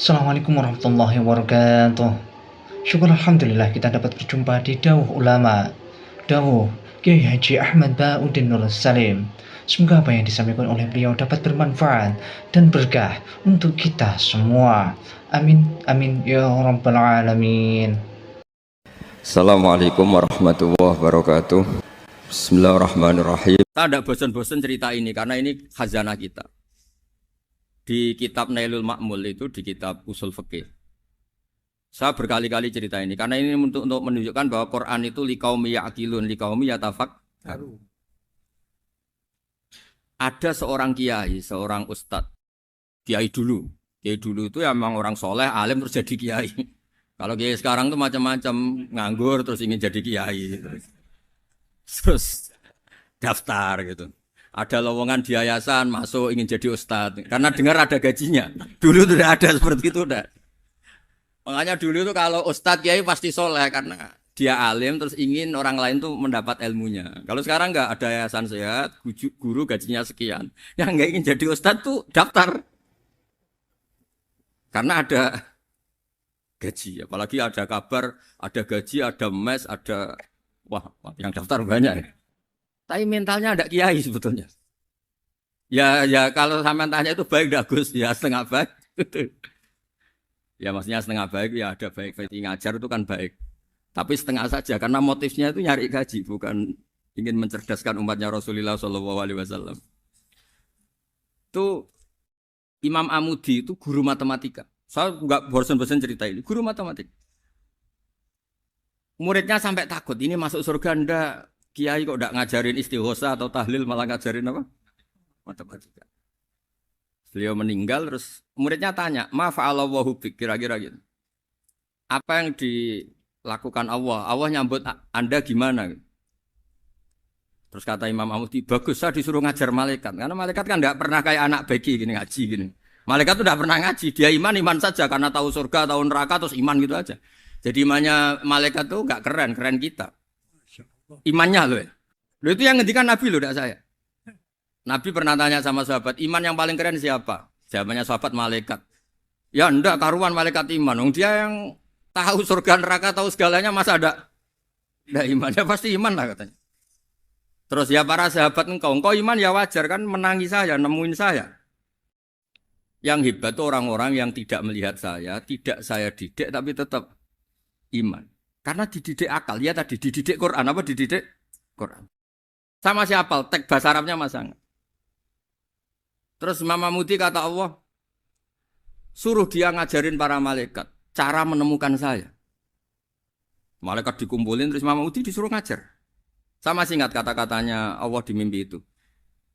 Assalamualaikum warahmatullahi wabarakatuh. Syukur Alhamdulillah kita dapat berjumpa di Dawuh Ulama, Dawuh Kiai Haji Ahmad Bauddin Nur Salim. Semoga apa yang disampaikan oleh beliau dapat bermanfaat dan berkah untuk kita semua. Amin, amin, ya rabbal alamin. Assalamualaikum warahmatullahi wabarakatuh. Bismillahirrahmanirrahim. Saya tidak bosan-bosan cerita ini karena ini khazanah kita. Di kitab Nailul Ma'mul itu, di kitab Usul Fikih. Saya berkali-kali cerita ini karena ini untuk menunjukkan bahwa Quran itu liqaumi ya'qilun, liqaumi yatafakkarun. Ada seorang kiai, seorang ustadz, kiai dulu. Kiai dulu itu ya memang orang soleh, alim terus jadi kiai. Kalau kiai sekarang tuh macam-macam, nganggur terus ingin jadi kiai. Terus daftar gitu. Ada lowongan di yayasan masuk ingin jadi ustadz karena dengar ada gajinya. Dulu tidak ada seperti itu, udah. Makanya dulu itu kalau ustadz kiai pasti soleh karena dia alim terus ingin orang lain tuh mendapat ilmunya. Kalau sekarang nggak ada yayasan sehat, guru gajinya sekian. Yang nggak ingin jadi ustadz tuh daftar karena ada gaji. Apalagi ada kabar, ada gaji, ada mes, ada wah yang daftar banyak. Tapi mentalnya ada kiai sebetulnya. Ya kalau sama tanya itu baik dah Gus, ya setengah baik. Ya maksudnya setengah baik ya ada baik ngajar itu kan baik. Tapi setengah saja karena motifnya itu nyari gaji bukan ingin mencerdaskan umatnya Rasulullah SAW. Itu Imam Amudi itu guru matematika. Saya nggak bosan-bosan cerita ini. Guru matematika. Muridnya sampai takut ini masuk surga ndak. Kiai kok tidak ngajarin istighosa atau tahlil malah ngajarin apa? Matematika. Beliau meninggal terus muridnya tanya, "Ma fa'alallahu bik?" Kira-kira gitu. Apa yang dilakukan Allah? Allah nyambut Anda gimana? Terus kata Imam Amudi, "Bagus saya disuruh ngajar malaikat." Karena malaikat kan tidak pernah kayak anak beki gini ngaji gini. Malaikat itu tidak pernah ngaji, dia iman saja karena tahu surga, tahu neraka terus iman gitu aja. Jadi imannya malaikat tuh enggak keren kita. Imannya loh ya. Loh itu yang ngendikan Nabi loh, tidak saya. Nabi pernah tanya sama sahabat, iman yang paling keren siapa? Jawabannya sahabat malaikat. Ya enggak, karuan malaikat iman. Dia yang tahu surga neraka, tahu segalanya masa ada iman? Ya pasti iman lah katanya. Terus ya para sahabat engkau iman ya wajar kan menangi saya, nemuin saya. Yang hebat itu orang-orang yang tidak melihat saya, tidak saya didik tapi tetap iman. Karena dididik akal, ya tadi dididik Quran, apa dididik Quran. Sama siapa? Teks bahasa Arabnya masang. Terus Imam Amudi kata Allah, suruh dia ngajarin para malaikat cara menemukan saya. Malaikat dikumpulin, terus Imam Amudi disuruh ngajar. Sama singkat kata-katanya Allah di mimpi itu.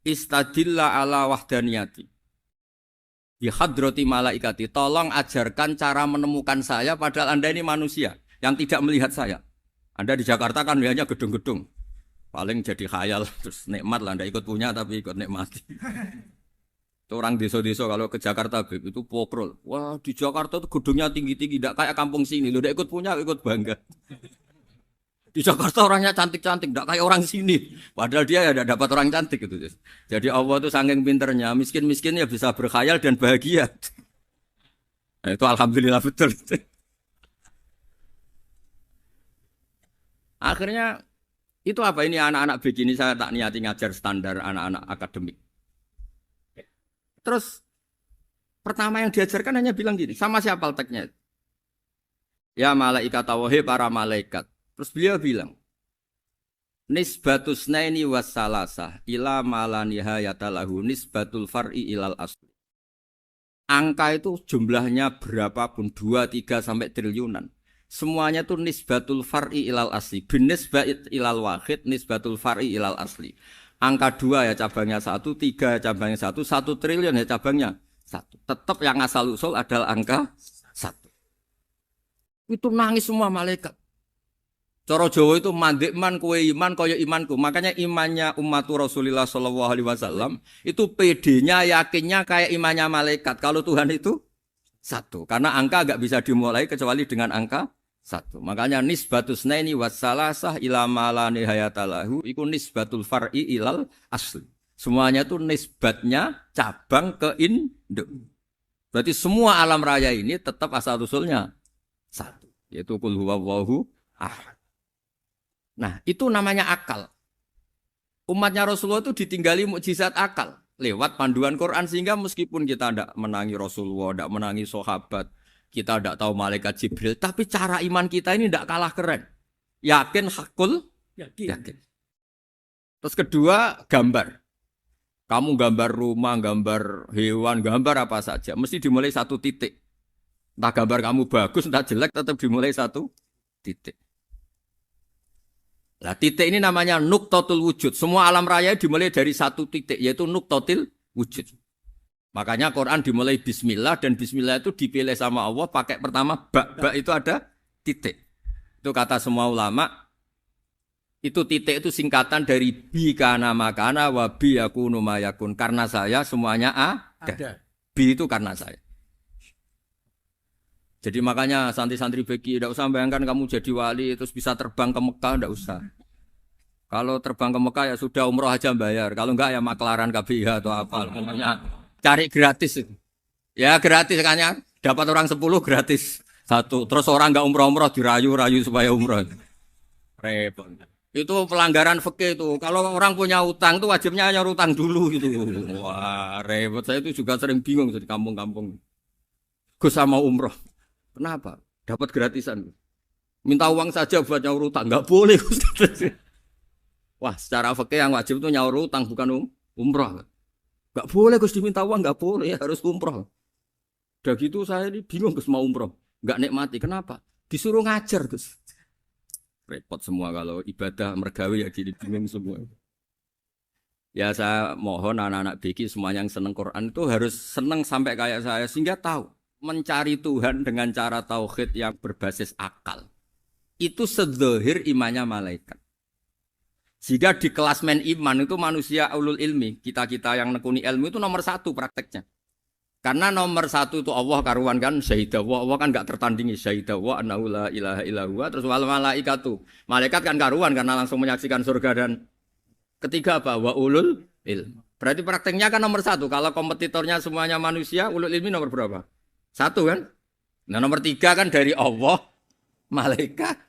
Istadilla ala wahdaniyati. Di hadrati malaikati, tolong ajarkan cara menemukan saya padahal Anda ini manusia yang tidak melihat saya. Anda di Jakarta kan lihatnya gedung-gedung. Paling jadi khayal, terus nikmat lah. Anda ikut punya tapi ikut nikmati. Itu orang desa-desa kalau ke Jakarta itu pokrol. Wah di Jakarta itu gedungnya tinggi-tinggi. Tidak kayak kampung sini. Lu udah ikut punya, ikut bangga. Di Jakarta orangnya cantik-cantik. Tidak kayak orang sini. Padahal dia ya tidak dapat orang cantik. Gitu. Jadi Allah itu saking pinternya. Miskin-miskin ya bisa berkhayal dan bahagia. Nah, itu alhamdulillah betul. Akhirnya itu apa ini anak-anak begini saya tak niati ngajar standar anak-anak akademik. Terus pertama yang diajarkan hanya bilang gini, sama siapa teknya? Ya malaikat wahai para malaikat. Terus beliau bilang, nisbatus naini wassalasah ila malanihayatalahu nisbatul far'i ilal asli. Angka itu jumlahnya berapapun 2, 3 sampai triliunan. Semuanya itu nisbatul far'i ilal asli. Bin nisbat ilal wahid nisbatul far'i ilal asli. Angka 2 ya cabangnya 1, 3 ya cabangnya 1, 1 triliun ya cabangnya 1. Tetap yang asal usul adalah angka 1. Itu nangis semua malaikat. Cara Jawa itu mandekman kowe iman kaya imanku. Makanya imannya umat Rasulullah SAW itu PD-nya yakinnya kayak imannya malaikat. Kalau Tuhan itu 1. Karena angka enggak bisa dimulai kecuali dengan angka 1. Makanya nisbatus naini wassalasah ila malani hayatalahu iku nisbatul far'i ilal asli. Semuanya itu nisbatnya cabang ke induk. Berarti semua alam raya ini tetap asal usulnya satu, yaitu qul huwallahu ahad. Nah, itu namanya akal. Umatnya Rasulullah itu ditinggali mukjizat akal lewat panduan Quran, sehingga meskipun kita tidak menangi Rasulullah, tidak menangi sahabat, kita tidak tahu malaikat Jibril, tapi cara iman kita ini tidak kalah keren. Yakin, hakul, yakin. Terus kedua, gambar. Kamu gambar rumah, gambar hewan, gambar apa saja, mesti dimulai satu titik. Entah gambar kamu bagus, entah jelek, tetap dimulai satu titik. Nah, titik ini namanya nuqtatul wujud. Semua alam raya dimulai dari satu titik, yaitu nuqtatil wujud. Makanya Quran dimulai bismillah, dan bismillah itu dipilih sama Allah pakai pertama ba itu ada titik. Itu kata semua ulama. Itu titik itu singkatan dari bi kana makana wa bi yakunu mayakun. Karena saya semuanya ada. Bi itu karena saya. Jadi makanya santri-santri beki tidak usah bayangkan kamu jadi wali terus bisa terbang ke Mekah, tidak usah. Kalau terbang ke Mekah ya sudah umroh aja bayar. Kalau enggak ya maklaran KBH atau apa. Pokoknya cari gratis. Ya gratis kan ya. Dapat orang 10 gratis satu. Terus orang enggak umroh-umroh dirayu-rayu supaya umroh. Repot. Itu pelanggaran fikih itu. Kalau orang punya utang itu wajibnya nyaur utang dulu gitu. Wah, repot. Saya itu juga sering bingung di kampung-kampung. Gus sama umroh. Kenapa? Dapat gratisan. Minta uang saja buat nyaur utang. Enggak boleh. Wah, secara fikih yang wajib itu nyaur utang bukan umroh. Enggak boleh Gus diminta uang, enggak boleh, harus umroh. Udah gitu saya ini bingung Gus mau umroh. Enggak nikmati. Kenapa? Disuruh ngajar Gus. Repot semua kalau ibadah mergawe ya gini bingung semua. Ya saya mohon anak-anak BK semuanya yang seneng Quran itu harus seneng sampai kayak saya sehingga tahu mencari Tuhan dengan cara tauhid yang berbasis akal. Itu sedzahir imannya malaikat. Jika di klasmen iman itu manusia ulul ilmi, kita-kita yang nekuni ilmu itu nomor 1 prakteknya. Karena nomor 1 itu Allah karuan kan syahidah wa, Allah kan enggak tertandingi syahidah wa annahu la ilaha illallah. Terus wal malaikatu. Malaikat kan karuan karena langsung menyaksikan surga, dan ketiga apa? Wa ulul ilm. Berarti prakteknya kan nomor 1. Kalau kompetitornya semuanya manusia, ulul ilmi nomor berapa? 1 kan? Nah nomor 3 kan dari Allah, malaikat,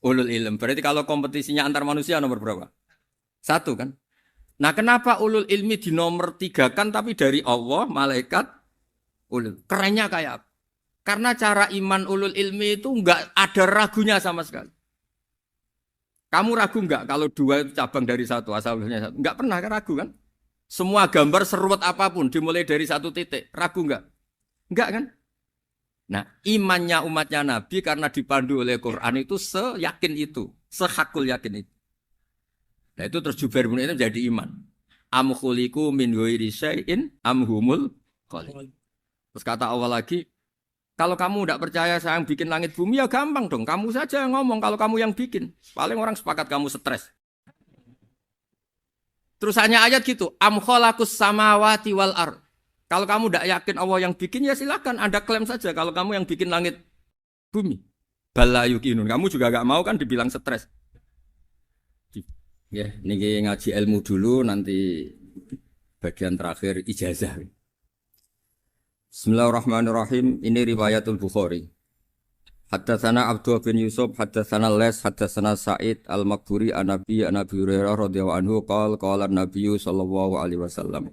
ulul ilm. Berarti kalau kompetisinya antar manusia nomor berapa? 1 kan? Nah kenapa ulul ilmi di nomor 3 kan tapi dari Allah, malaikat, ulul. Kerennya kayak apa? Karena cara iman ulul ilmi itu enggak ada ragunya sama sekali. Kamu ragu enggak kalau 2 itu cabang dari 1, asal-usulnya 1? Enggak pernah kan ragu kan? Semua gambar seruat apapun dimulai dari 1 titik. Ragu enggak? Enggak kan? Nah imannya umatnya Nabi karena dipandu oleh Quran itu seyakin itu. Sehakul yakin itu. Nah itu terus Jubair bin itu jadi iman. Am khuliqu min ghairi syai'in am humul khaliq. Terus kata Allah lagi, kalau kamu tidak percaya saya yang bikin langit bumi ya gampang dong. Kamu saja yang ngomong kalau kamu yang bikin. Paling orang sepakat kamu stres. Terus hanya ayat gitu, am khalaqus samawati wal ard. Kalau kamu tidak yakin Allah yang bikin ya silakan Anda klaim saja kalau kamu yang bikin langit bumi. Bala yuqinun. Kamu juga enggak mau kan dibilang stres. Ya, niki ngaji ilmu dulu, nanti bagian terakhir ijazah. Bismillahirrahmanirrahim. Ini riwayatul Bukhari. Haddatsana Abdullah bin Yusuf, haddatsana Les, haddatsana Sa'id al-Maqburi an Nabi Hurairah radhiyallahu anhu qala Nabi sallallahu alaihi wasallam.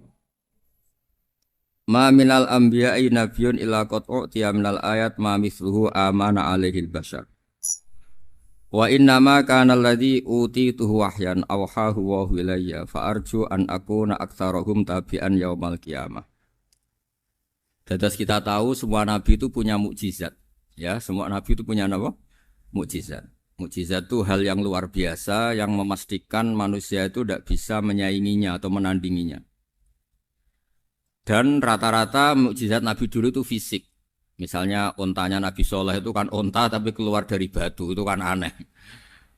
Ma minal anbiya'i nabiyyun illa qad u'tiya minal ayat ma mithluhu amana alaihil bashar. Wa innama kana alladhi utituhu wahyan awhahu wa ilayya fa arju an akuna aktsarahum tabi'an yaumal qiyamah. Dadas kita tahu semua nabi itu punya mukjizat. Ya, semua nabi itu punya apa? Mukjizat. Mukjizat itu hal yang luar biasa yang memastikan manusia itu tidak bisa menyainginya atau menandinginya. Dan rata-rata mukjizat nabi dulu itu fisik. Misalnya ontanya Nabi Soleh itu kan onta tapi keluar dari batu, itu kan aneh.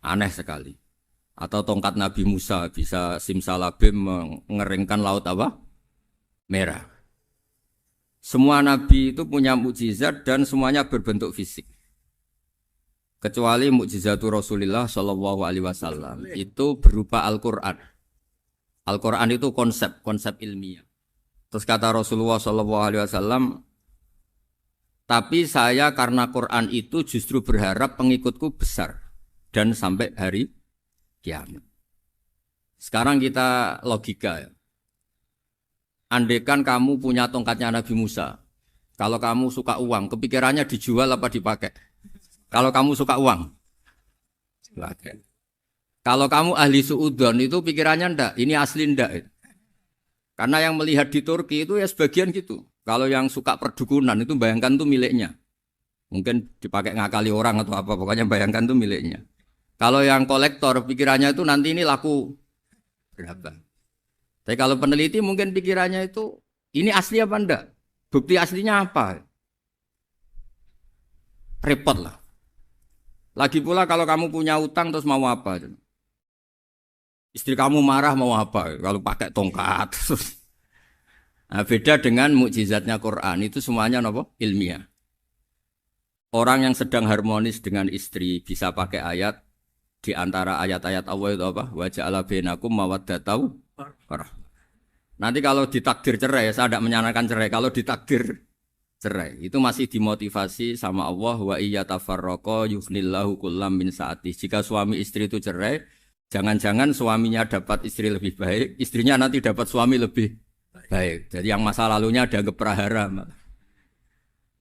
Aneh sekali. Atau tongkat Nabi Musa bisa simsalabim mengeringkan laut apa? Merah. Semua Nabi itu punya mukjizat dan semuanya berbentuk fisik. Kecuali mukjizatul Rasulullah Shallallahu Alaihi Wasallam itu berupa Al-Quran. Al-Quran itu konsep ilmiah. Terus kata Rasulullah Shallallahu Alaihi Wasallam, Tapi saya karena Quran itu justru berharap pengikutku besar dan sampai hari kiamat. Sekarang kita logika ya. Andekan kamu punya tongkatnya Nabi Musa. Kalau kamu suka uang, kepikirannya dijual apa dipakai? Kalau kamu suka uang, dipakai. Kalau kamu ahli suudon itu pikirannya ndak, ini asli ndak. Karena yang melihat di Turki itu ya sebagian gitu. Kalau yang suka perdukunan itu bayangkan tuh miliknya. Mungkin dipakai ngakali orang atau apa, pokoknya bayangkan tuh miliknya. Kalau yang kolektor pikirannya itu nanti ini laku berapa. Tapi kalau peneliti mungkin pikirannya itu ini asli apa enggak? Bukti aslinya apa? Repot lah. Lagi pula kalau kamu punya utang terus mau apa? Istri kamu marah mau apa? Kalau pakai tongkat. Nah, beda dengan mukjizatnya Quran itu semuanya apa? Ilmiah. Orang yang sedang harmonis dengan istri bisa pakai ayat di antara ayat-ayat Allah itu apa? Wa ja'ala bainakum mawaddatan warahmah. Nanti kalau ditakdir cerai, saya tidak menyarankan cerai. Kalau ditakdir cerai, itu masih dimotivasi sama Allah wa iyyatafarraqa yughnillahu kullam min sa'ati. Jika suami istri itu cerai, jangan-jangan suaminya dapat istri lebih baik, istrinya nanti dapat suami lebih baik. Jadi yang masa lalunya dianggap prahara.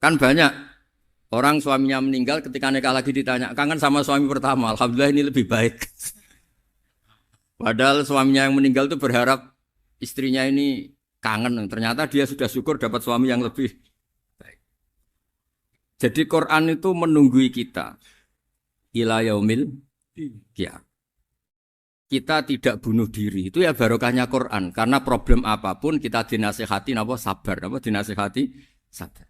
Kan banyak orang suaminya meninggal ketika nikah lagi ditanya, kangen sama suami pertama, alhamdulillah ini lebih baik. Padahal suaminya yang meninggal itu berharap istrinya ini kangen, ternyata dia sudah syukur dapat suami yang lebih baik. Jadi Quran itu menunggui kita ila yaumil qiyamah. Kita tidak bunuh diri, itu ya barokahnya Quran. Karena problem apapun kita dinasihati apa sabar, apa dinasihati sabar.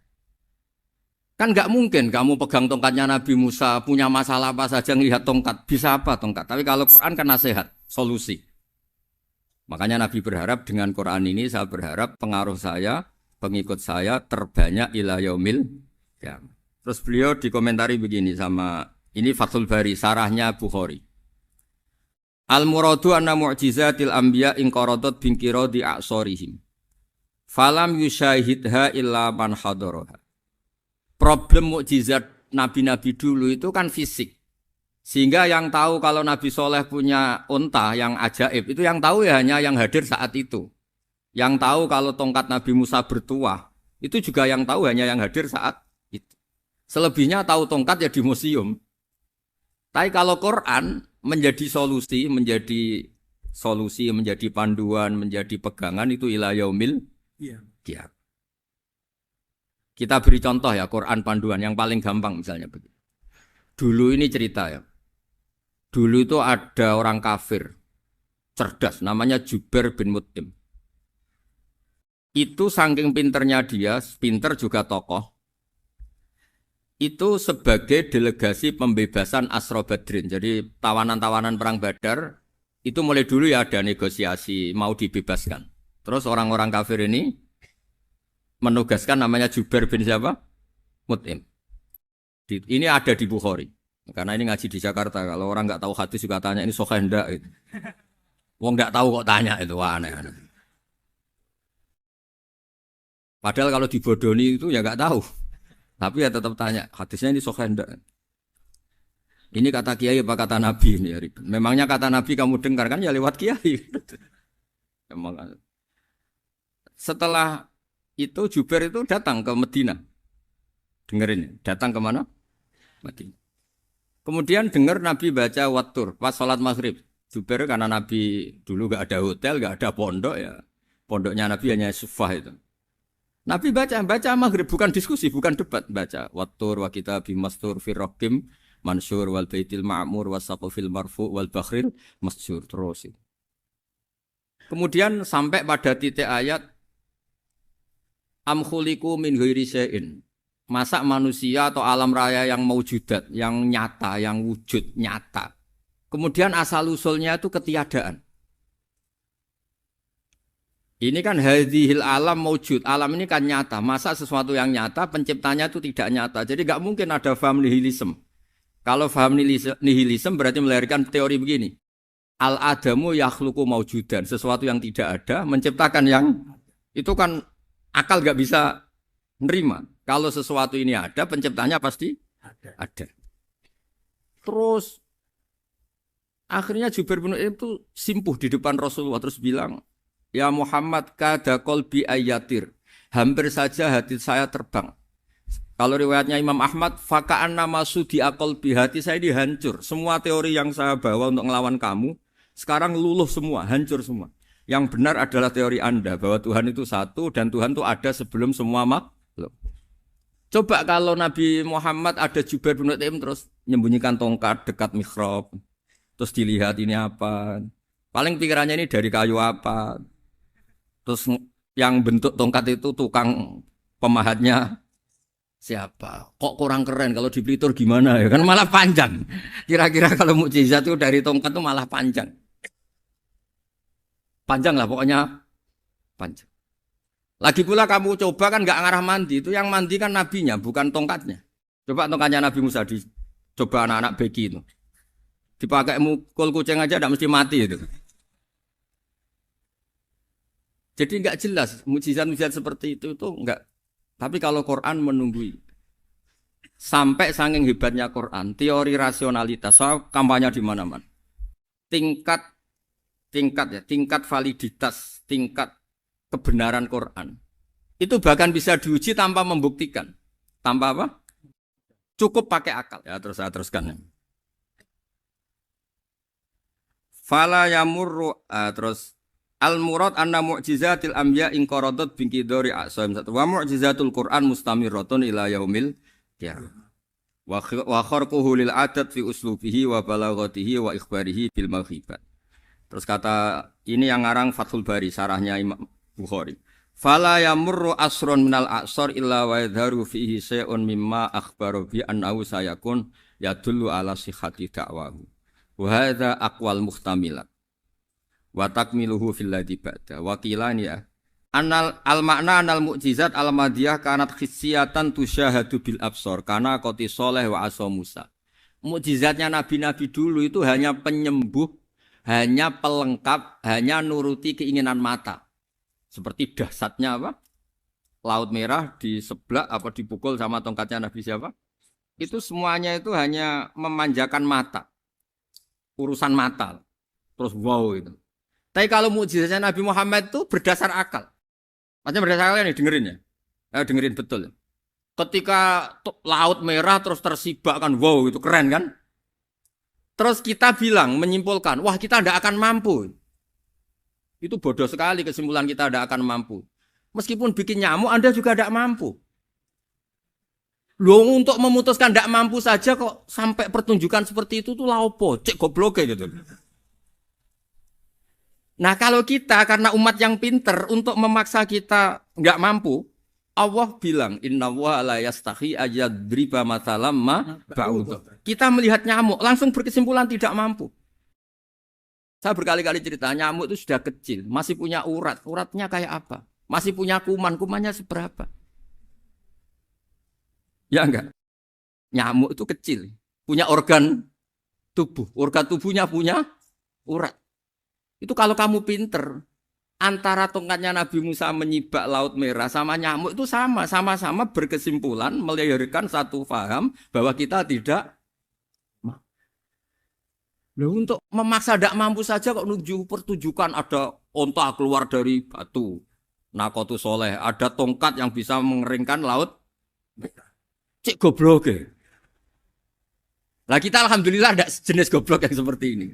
Kan nggak mungkin kamu pegang tongkatnya Nabi Musa, punya masalah apa saja ngelihat tongkat, bisa apa tongkat. Tapi kalau Quran kan nasihat, solusi. Makanya Nabi berharap dengan Quran ini, saya berharap pengaruh saya, pengikut saya terbanyak ila yaumil qiyamah. Terus beliau dikomentari begini sama, ini Fathul Bari, sarahnya Bukhari. Al-muradu anna mu'jizatil anbiya inqaradat binqiradi a'sorihim. Falam yusyahidha illa man hadaraha. Problem mukjizat nabi-nabi dulu itu kan fisik. Sehingga yang tahu kalau Nabi Soleh punya unta yang ajaib, itu yang tahu ya hanya yang hadir saat itu. Yang tahu kalau tongkat Nabi Musa bertuah, itu juga yang tahu hanya yang hadir saat itu. Selebihnya tahu tongkat ya di museum. Tapi kalau Quran menjadi solusi, menjadi panduan, menjadi pegangan itu ila yaumil qiyamah. Kita beri contoh ya, Quran panduan yang paling gampang misalnya begini. Dulu ini cerita ya. Dulu itu ada orang kafir cerdas namanya Jubair bin Mut'im. Itu saking pinternya dia, pinter juga tokoh. Itu sebagai delegasi pembebasan Asra Badrin. Jadi tawanan-tawanan perang Badar itu mulai dulu ya ada negosiasi mau dibebaskan. Terus orang-orang kafir ini menugaskan namanya Jubair bin siapa? Mut'im. Ini ada di Bukhari. Karena ini ngaji di Jakarta. Kalau orang nggak tahu hadis juga tanya ini sahih ndak gitu. Wong nggak tahu kok tanya itu aneh. Padahal kalau dibodoni itu ya nggak tahu. Tapi ya tetap tanya, hadisnya ini sahih ndak? Ini kata kiai apa kata nabi ini ya ribet. Memangnya kata nabi kamu dengar kan ya lewat kiai. Memang. Setelah itu Jubair itu datang ke Medina. Dengerin, datang ke mana? Medina. Kemudian dengar Nabi baca Wattur pas sholat maghrib. Jubair karena Nabi dulu gak ada hotel, gak ada pondok ya. Pondoknya Nabi hanya sufah itu. Nabi baca maghrib, bukan diskusi, bukan debat. Baca Wattur wa kitabi mastur firrokim mansur wal baitil ma'mur wasaqufil marfu wal bakhril masjur. Terus. Kemudian sampai pada titik ayat am khuliqu min ghairi syai'in. Masa manusia atau alam raya yang maujudat, yang nyata, yang wujud nyata. Kemudian asal-usulnya itu ketiadaan. Ini kan hadhil alam maujud. Alam ini kan nyata. Masa sesuatu yang nyata, penciptanya itu tidak nyata. Jadi nggak mungkin ada faham nihilisme. Kalau faham nihilisme berarti melahirkan teori begini. Al-adamu yakhluqu maujudan. Sesuatu yang tidak ada, menciptakan yang itu kan akal nggak bisa nerima. Kalau sesuatu ini ada, penciptanya pasti ada. Terus akhirnya Jubair bin Mut'im itu simpuh di depan Rasulullah terus bilang, "Ya Muhammad, kada qalbi ayatir." Hampir saja hati saya terbang. Kalau riwayatnya Imam Ahmad, faka'an nama sudi qalbi, hati saya dihancur. Semua teori yang saya bawa untuk ngelawan kamu sekarang luluh semua, hancur semua. Yang benar adalah teori Anda bahwa Tuhan itu satu dan Tuhan itu ada sebelum semua makhluk. Coba kalau Nabi Muhammad ada Jubair bin Mut'im terus menyembunyikan tongkat dekat mihrab. Terus dilihat ini apa. Paling pikirannya ini dari kayu apa. Terus yang bentuk tongkat itu tukang pemahatnya siapa. Kok kurang keren kalau di Blitar gimana ya. Kan malah panjang. Kira-kira kalau mukjizat itu dari tongkat itu malah panjang. Panjang lah pokoknya. Panjang. Lagi pula kamu coba kan nggak ngarah mandi. Itu yang mandi kan nabinya bukan tongkatnya. Coba tongkatnya Nabi Musa coba anak-anak beki itu. Dipakai mukul kucing aja tidak mesti mati itu. Jadi nggak jelas mukjizat-mukjizat seperti itu nggak. Tapi kalau Quran menunggui sampai saking hebatnya Quran, teori rasionalitas, soal kampanye di mana-mana. Tingkat validitas, tingkat kebenaran Quran. Itu bahkan bisa diuji tanpa membuktikan. Tanpa apa? Cukup pakai akal. Ya terus saya teruskan. Fala yamurru terus al-murad anna mu'jizatil anbiya in qaradat bin qidari asaim wa mu'jizatul Qur'an mustamirratun ila yaumil qiyamah. Wa kharquhu lil adat fi uslubihi wa balaghatihi wa ikhbarihi bil mawhibat. Terus kata ini yang ngarang Fathul Bari sarahnya Imam Bukhari. Fala yamurru asrun minal a'sar illa wa yadharu fihi shay'un mimma akhbaru bi annahu sayakun yadullu ala sihhati da'wahu. Wa hadza aqwal muhtamilat. Wa takmiluhu fil ladzi ba'da. Wa qilani ya. Anal al makna anal mukjizat al madiyah kanat khissiyatan tusyahadu bil absar kana qati soleh wa asa Musa. Mukjizatnya nabi-nabi dulu itu hanya penyembuh, hanya pelengkap, hanya nuruti keinginan mata. Seperti dahsyatnya apa? Laut Merah di sebelah apa dipukul sama tongkatnya Nabi siapa? Itu semuanya itu hanya memanjakan mata. Urusan mata. Terus wow itu. Tapi kalau mukjizatnya Nabi Muhammad itu berdasar akal. Maksudnya berdasar akal nih dengerin ya. Dengerin betul. Ketika Laut Merah terus tersibak kan wow itu keren kan? Terus kita bilang menyimpulkan, wah kita tidak akan mampu. Itu bodoh sekali kesimpulan kita tidak akan mampu. Meskipun bikin nyamuk Anda juga tidak mampu. Loh untuk memutuskan tidak mampu saja kok sampai pertunjukan seperti itu tuh laopo, cek goblok gitu. Nah kalau kita karena umat yang pinter untuk memaksa kita nggak mampu, Allah bilang Inna wa la yastahi ayadriba mathalam ma ba'udhu. Kita melihat nyamuk langsung berkesimpulan tidak mampu. Saya berkali-kali cerita nyamuk itu sudah kecil, masih punya urat, uratnya kayak apa? Masih punya kuman, kumannya seberapa? Ya enggak? Nyamuk itu kecil, punya organ tubuhnya punya urat. Itu kalau kamu pinter, antara tongkatnya Nabi Musa menyibak Laut Merah sama nyamuk itu sama-sama berkesimpulan melahirkan satu faham bahwa kita tidak. Loh, untuk memaksa tidak mampu saja kok nunjuk pertunjukan ada onta keluar dari batu. Nakotu soleh, ada tongkat yang bisa mengeringkan laut. Cik goblok ya. Lah kita alhamdulillah ada jenis goblok yang seperti ini.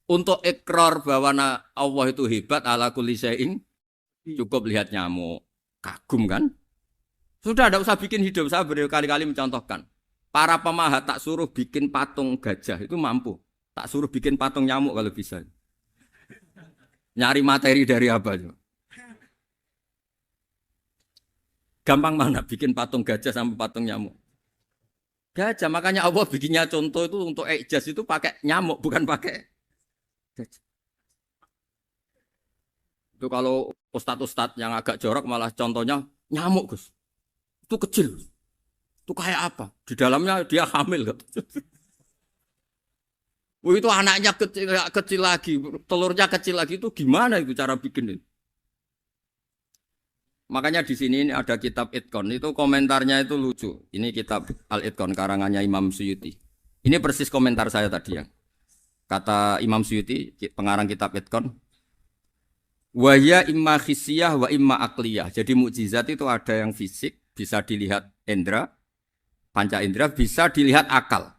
Untuk ikrar bahwa Allah itu hebat ala kulli syai'in, cukup lihat nyamuk. Kagum kan? Sudah tidak usah bikin hidup. Saya berkali-kali mencontohkan. Para pemahat tak suruh bikin patung gajah itu mampu. Tak suruh bikin patung nyamuk kalau bisa. Nyari materi dari apa? Gampang mana bikin patung gajah sama patung nyamuk? Gajah, makanya Allah bikinnya contoh itu untuk ijaz itu pakai nyamuk bukan pakai gajah. Itu kalau ustadz-ustadz yang agak jorok malah contohnya nyamuk Gus. Itu kecil. Itu kayak apa? Di dalamnya dia hamil. Itu anaknya kecil lagi, telurnya kecil lagi itu gimana itu cara bikin itu? Makanya di sini ini ada kitab Itqon, itu komentarnya itu lucu. Ini kitab Al-Itqon karangannya Imam Suyuti. Ini persis komentar saya tadi yang kata Imam Suyuti, pengarang kitab Itqon. Wa ya imma khissiyah wa imma akliyah. Jadi mukjizat itu ada yang fisik, bisa dilihat indra, panca indra, bisa dilihat akal.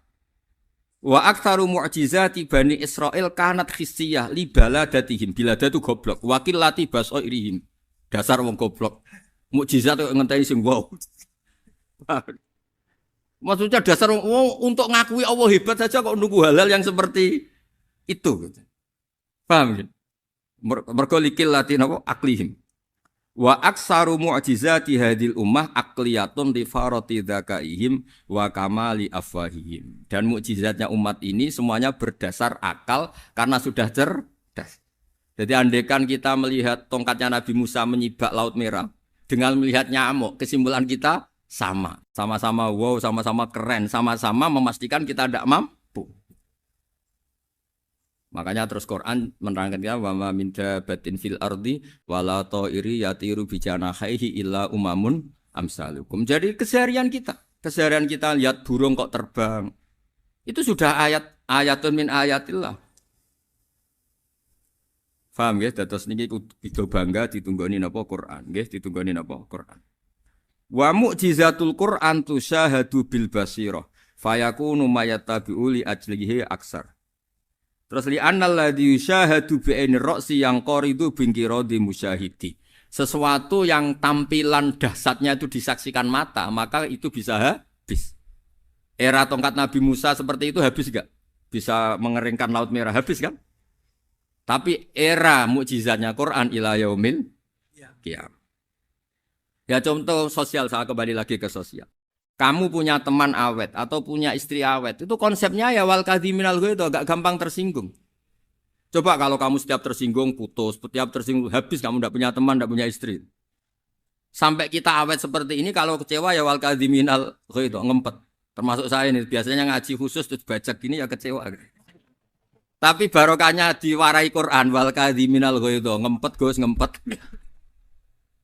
Wa aktsaru mu'jizati Bani Israil kanat khissiyah li baladatihim. Bilada itu goblok. Wakil lati basoirihim. Dasar wong goblok. Mukjizat kok ngenteni sing wow. Maksudnya dasar wong untuk ngakui Allah hebat saja kok nunggu halal yang seperti itu. Paham ya? Mergo likil lati napa aklihim. Wa aksaru mu'jizati hadil ummah akliyatun li farati dzakaihim wa kamali afwahihim. Dan mukjizatnya umat ini semuanya berdasar akal karena sudah cerdas. Jadi andaikan kita melihat tongkatnya Nabi Musa menyibak Laut Merah dengan melihat nyamuk, kesimpulan kita sama. Sama-sama wow, sama-sama keren, sama-sama memastikan kita tidak mampu. Makanya terus Quran menerangkan ya wa ma min dabatin fil ardi wala ta'iri yatiru bi janahihi illa umamun amsalukum. Jadi keseharian kita lihat burung kok terbang. Itu sudah ayatun min ayatillah. Paham ya? Dados niki kudu bangga ditunggoni napa Quran, nggih ditunggoni napa Quran. Wa mu'jizatul Quran tusyahadu bil basirah fayakunu mayatabi'u li ajlihi aksar. Terus li annal ladzi yusyahadu bi ainir ra'si yang qaridu bingkiradi musyahidi. Sesuatu yang tampilan dahsyatnya itu disaksikan mata, maka itu bisa habis. Era tongkat Nabi Musa seperti itu habis enggak? Bisa mengeringkan Laut Merah, habis kan? Tapi era mukjizatnya Quran ila yaumil qiyamah. Ya contoh sosial, saya kembali lagi ke sosial. Kamu punya teman awet atau punya istri awet, itu konsepnya ya wal kadhiminal ghaidh, agak gampang tersinggung. Coba kalau kamu setiap tersinggung putus, setiap tersinggung habis, kamu tidak punya teman, tidak punya istri. Sampai kita awet seperti ini, kalau kecewa ya wal kadhiminal ghaidh, ngempet. Termasuk saya ini, biasanya ngaji khusus terus baca gini ya kecewa. Tapi barokahnya diwarai Quran wal kadhiminal ghaidh, ngempet Gus, ngempet.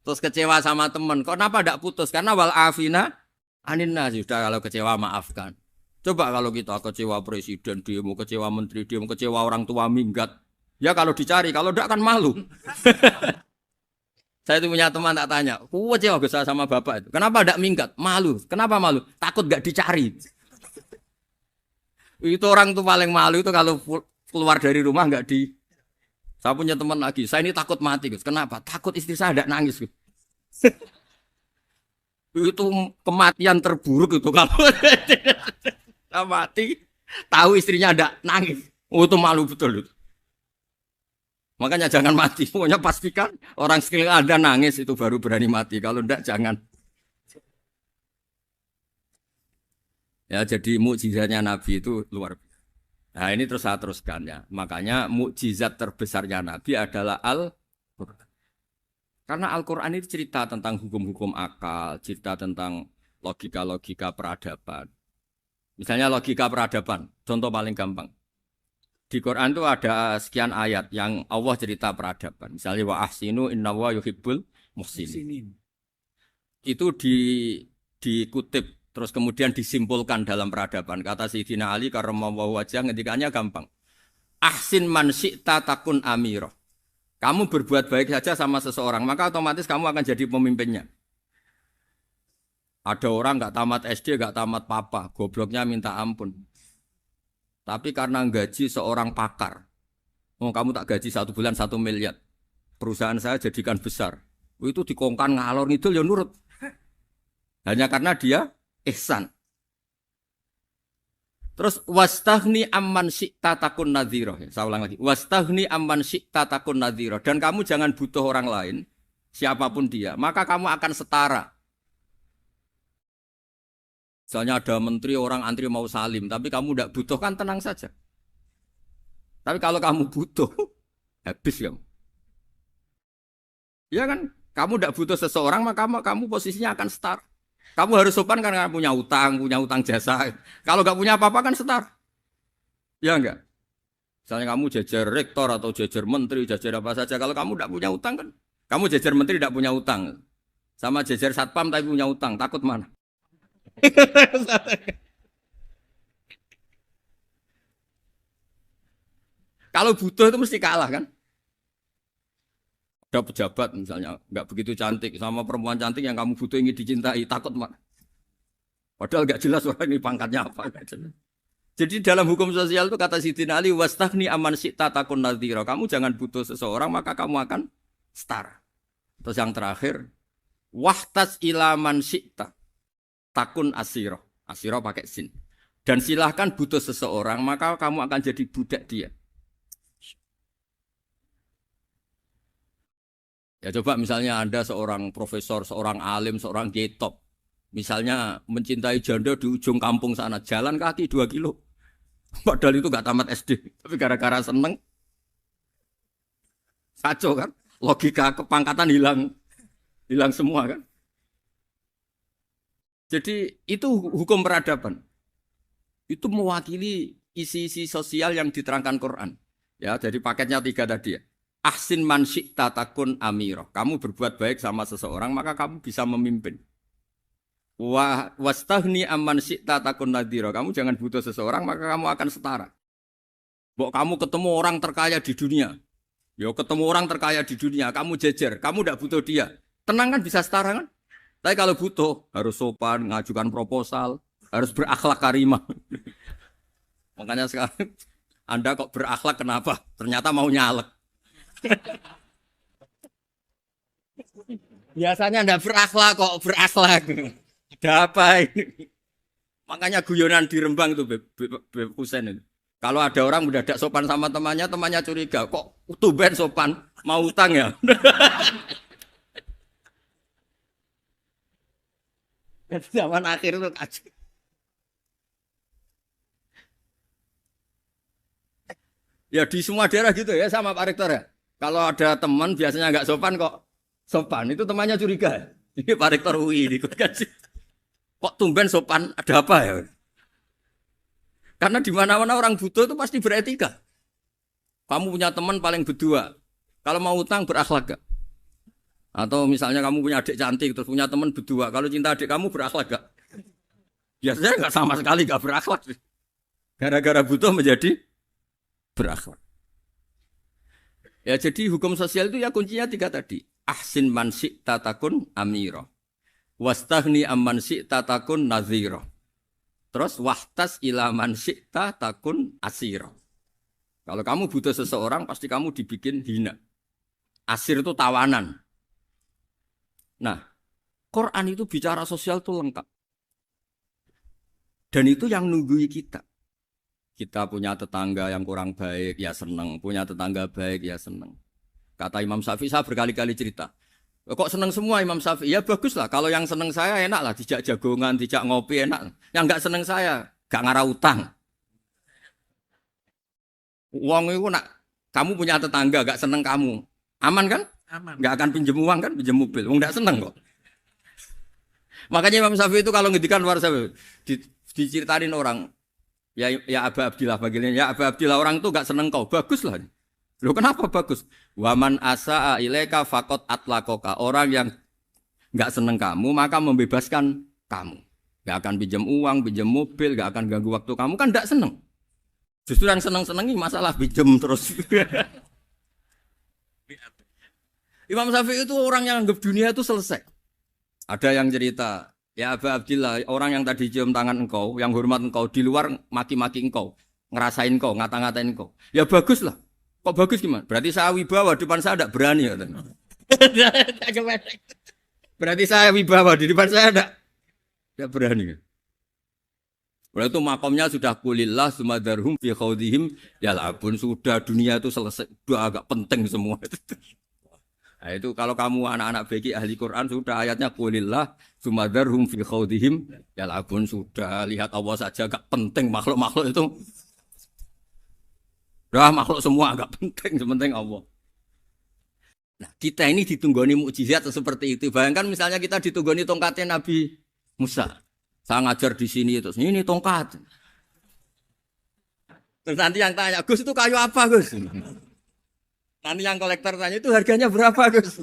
Terus kecewa sama teman, kenapa tidak putus? Karena wal afina aninna, sudah kalau kecewa maafkan. Coba kalau kita kecewa presiden demo, kecewa menteri demo, kecewa orang tua minggat. Ya kalau dicari, kalau tidak kan malu. Saya itu punya teman tak tanya, kecewa besar sama bapak itu. Kenapa tidak minggat? Malu. Kenapa malu? Takut gak dicari. Itu orang tuh paling malu itu kalau keluar dari rumah nggak di. Saya punya teman lagi, saya ini takut mati, Gus. Kenapa? Takut istri saya tidak nangis, Gus. Itu kematian terburuk itu kalau mati tahu istrinya ada nangis, itu malu betul itu. Makanya jangan mati, pokoknya pastikan orang sekeliling ada nangis itu baru berani mati, kalau enggak jangan. Ya jadi mukjizatnya Nabi itu luar biasa. Nah ini terus saya teruskan ya, makanya mukjizat terbesarnya Nabi adalah Al-Quran. Karena Al-Quran itu cerita tentang hukum-hukum akal, cerita tentang logika-logika peradaban. Misalnya logika peradaban, contoh paling gampang. Di Quran itu ada sekian ayat yang Allah cerita peradaban. Misalnya wa ahsinu innallaha yuhibbul muhsinin. Itu dikutip, terus kemudian disimpulkan dalam peradaban. Kata Sayyidina Ali karramallahu wajhah, ngendikannya gampang. Ahsin man syi'ta takun amirah. Kamu berbuat baik saja sama seseorang, maka otomatis kamu akan jadi pemimpinnya. Ada orang nggak tamat SD, nggak tamat papa, gobloknya minta ampun. Tapi karena gaji seorang pakar, oh kamu tak gaji 1 bulan 1 miliar, perusahaan saya jadikan besar. Itu dikongkan ngalor ngidul ya nurut. Hanya karena dia ihsan. Terus wastaghni amman syi'ta takun nadhira. Saya ulang lagi. Wastaghni amman syi'ta takun nadhira. Dan kamu jangan butuh orang lain, siapapun dia, maka kamu akan setara. Misalnya ada menteri orang antri mau salim, tapi kamu tidak butuh, kan tenang saja. Tapi kalau kamu butuh, habis kamu. Ya kan? Kamu tidak butuh seseorang, maka kamu posisinya akan setara. Kamu harus sopan karena punya utang jasa. Kalau nggak punya apa-apa kan setara. Ya enggak? Misalnya kamu jajar rektor atau jajar menteri, jajar apa saja. Kalau kamu tidak punya utang kan, kamu jajar menteri tidak punya utang. Sama jejer satpam tapi punya utang, takut mana? Kalau butuh itu mesti kalah kan? Ada pejabat misalnya nggak begitu cantik sama perempuan cantik yang kamu butuh ingin dicintai, takut mana? Padahal nggak jelas orang ini pangkatnya apa. Gak jelas. Jadi dalam hukum sosial itu kata Sidin Ali, wastaghni aman syi'ta takun nadhira. Kamu jangan butuh seseorang maka kamu akan setara. Terus yang terakhir, wahtas ilaman syi'ta takun asiro. Asiro pakai sin. Dan silahkan butuh seseorang maka kamu akan jadi budak dia. Ya coba misalnya Anda seorang profesor, seorang alim, seorang kiai top. Misalnya mencintai janda di ujung kampung sana, jalan kaki 2 kilo. Padahal itu gak tamat SD. Tapi gara-gara seneng, kacau kan? Logika kepangkatan hilang semua kan? Jadi itu hukum peradaban. Itu mewakili isi-isi sosial yang diterangkan Quran. Ya, jadi paketnya 3 tadi ya. Ahsin man syi'ta takun amirah. Kamu berbuat baik sama seseorang maka kamu bisa memimpin. Wastaghni amman syi'ta takun nadhira. Kamu jangan butuh seseorang maka kamu akan setara. Mbok kamu ketemu orang terkaya di dunia. Yo ketemu orang terkaya di dunia, kamu jejer, kamu tidak butuh dia. Tenang kan bisa setara kan? Tapi kalau butuh harus sopan, ngajukan proposal, harus berakhlak karimah. Makanya sekarang Anda kok berakhlak kenapa? Ternyata mau nyalek. Biasanya Anda berakhlak kok berakhlak. Ada apa ini? Makanya guyonan di Rembang itu Beb Husein itu. Kalau ada orang mendadak sopan sama temannya, temannya curiga. Kok tumben sopan? Mau utang ya? Zaman akhir itu kacau. Ya di semua daerah gitu ya sama Pak Rektor ya. Kalau ada teman biasanya nggak sopan kok sopan, itu temannya curiga. Ini Pak Rektor UI ikut kasih. Kok tumben sopan? Ada apa ya? Karena di mana-mana orang butuh itu pasti beretika. Kamu punya teman paling berdua. Kalau mau utang berakhlak gak? Atau misalnya kamu punya adik cantik terus punya teman berdua. Kalau cinta adik kamu berakhlak gak? Biasanya nggak sama sekali nggak berakhlak. Gara-gara butuh menjadi berakhlak. Ya jadi hukum sosial itu ya kuncinya 3 tadi. Ahsin man syi'ta takun amira. Wastaghni amman syi'ta takun nadhira. Terus wahtas ila man syi'ta takun asira. Kalau kamu butuh seseorang pasti kamu dibikin hina. Asir itu tawanan. Nah, Quran itu bicara sosial itu lengkap. Dan itu yang nunggui kita. Kita punya tetangga yang kurang baik, ya seneng. Punya tetangga baik, ya seneng. Kata Imam Syafi'i, saya berkali-kali cerita. Kok seneng semua Imam Syafi'i? Ya bagus lah. Kalau yang seneng saya enak lah. Dijak jagongan, dijak ngopi enak. Yang gak seneng saya, gak ngarah utang. Uang itu nak, kamu punya tetangga gak seneng kamu. Aman kan? Aman. Gak akan pinjem uang kan, pinjem mobil. Uang gak seneng kok. Makanya Imam Syafi'i itu kalau ngedikan luar Syafi'i, diceritain orang. Ya Aba Abdillah bagiannya. Ya Aba Abdillah orang itu gak seneng kau. Bagus lah. Loh kenapa bagus? Waman asa'a ilaika faqad atlaqaka. Orang yang enggak seneng kamu maka membebaskan kamu. Enggak akan pinjam uang, pinjam mobil, enggak akan ganggu waktu kamu kan enggak seneng. Justru yang seneng-senengi masalah pinjam terus. Imam Syafi'i itu orang yang anggap dunia itu selesai. Ada yang cerita, ya Aba Abdillah, orang yang tadi cium tangan engkau, yang hormat engkau di luar maki-maki engkau, ngerasain engkau, ngata-ngatain engkau. Ya bagus lah. Kok bagus gimana? Berarti saya wibawa, depan saya tidak berani. Berarti saya wibawa, di depan saya tidak berani. Berarti itu makomnya sudah kulillah, sumadarhum fi khawdihim, ya labun, sudah dunia itu selesai, sudah agak penting semua. Nah itu kalau kamu anak-anak beki ahli Quran, sudah ayatnya kulillah, sumadarhum fi khawdihim, ya labun, sudah lihat Allah saja agak penting, makhluk-makhluk itu. Dah makhluk semua agak penting, sepenting Allah. Nah, kita ini ditunggoni mukjizat seperti itu. Bayangkan misalnya kita ditunggoni tongkatnya Nabi Musa. Saya ngajar di sini terus ini tongkat. Terus nanti yang tanya, Gus itu kayu apa, Gus? Nanti yang kolektor tanya itu harganya berapa, Gus?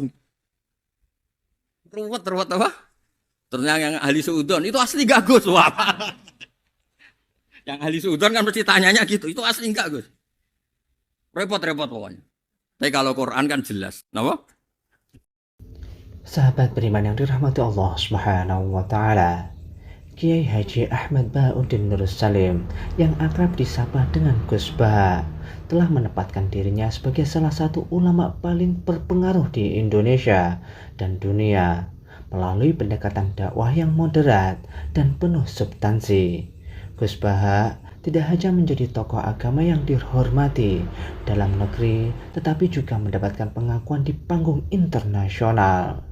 Ruwet apa? Terus yang ahli suudon itu asli gak Gus? Wah. Yang ahli suudon kan mesti tanyanya gitu. Itu asli enggak Gus? Repot-repot pokoknya. Tapi kalau Quran kan jelas. Napa? Sahabat beriman yang dirahmati Allah Subhanahu wa taala. Kiai Haji Ahmad Bauddin Nur Salim yang akrab disapa dengan Gus Bah telah menempatkan dirinya sebagai salah satu ulama paling berpengaruh di Indonesia dan dunia melalui pendekatan dakwah yang moderat dan penuh substansi. Gus Bah tidak hanya menjadi tokoh agama yang dihormati dalam negeri, tetapi juga mendapatkan pengakuan di panggung internasional.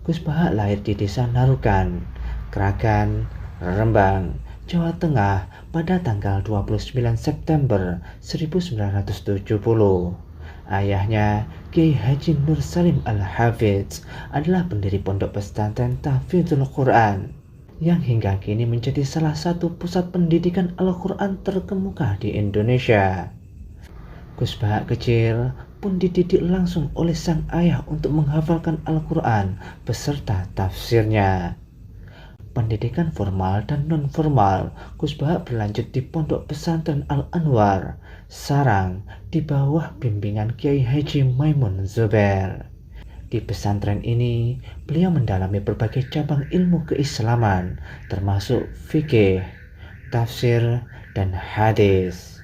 Gus Bah lahir di desa Narukan, Kragan, Rembang, Jawa Tengah pada tanggal 29 September 1970. Ayahnya, Kiai Haji Nur Salim Al-Hafidz, adalah pendiri pondok pesantren Tahfidzul Quran yang hingga kini menjadi salah satu pusat pendidikan Al-Quran terkemuka di Indonesia. Gus Bah kecil pun dididik langsung oleh sang ayah untuk menghafalkan Al-Quran beserta tafsirnya. Pendidikan formal dan non-formal Gus Bah berlanjut di Pondok Pesantren Al-Anwar, Sarang, di bawah bimbingan Kiai Haji Maimun Zubair. Di pesantren ini, beliau mendalami berbagai cabang ilmu keislaman, termasuk fikih, tafsir, dan hadis.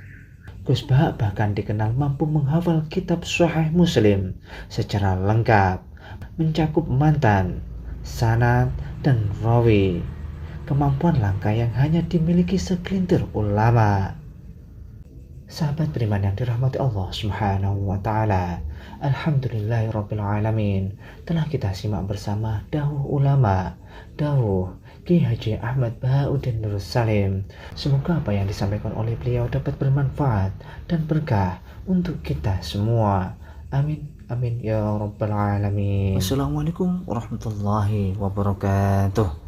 Gus Bah bahkan dikenal mampu menghafal kitab Sahih Muslim secara lengkap, mencakup matan, sanad, dan rawi. Kemampuan langka yang hanya dimiliki segelintir ulama. Sahabat beriman yang dirahmati Allah Subhanahu wa taala, alhamdulillahirabbil alamin. Telah kita simak bersama dawuh ulama, dawuh Kiai Haji Ahmad Bauddin Nur Salim. Semoga apa yang disampaikan oleh beliau dapat bermanfaat dan berkah untuk kita semua. Amin. Amin ya rabbal alamin. Wassalamualaikum warahmatullahi wabarakatuh.